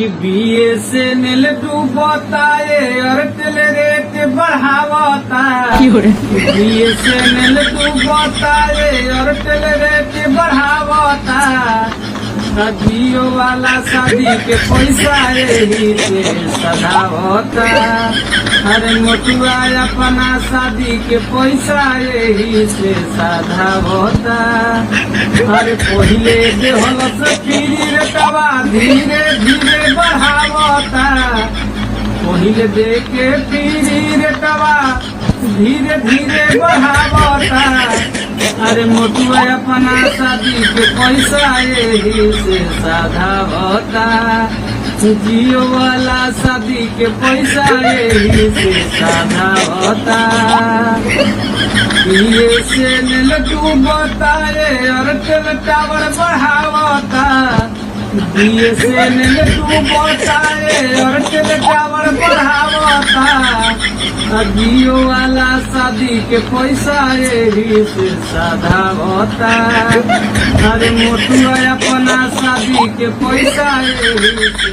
BSNL डूबता Airtel rate बढ़ावता। BSNL डूबता Airtel rate बढ़ावता। जियो वाला शादी के पैसा यही से सधावता। अरे मोटुआ अपना शादी के पैसा यही से सधावता। अरे पहिले देहल से फ्री रेटवा धीरे धीरे बढ़ावता। पहिले दे के फ्री रेटवा धीरे धीरे बढ़ावता। अरे मोटुआ अपना शादी के पैसा यही से सधावता। जियो वाला शादी के पैसा यही से सधावता। बीएसएनएल डूबता एयरटेल टावर बढ़ावता। बीएसएनएल डूबता एयरटेल टावर बढ़ावता। जियो वाला शादी के पैसा यही से सधावता। अरे मोटुआ अपना शादी के पैसा यही से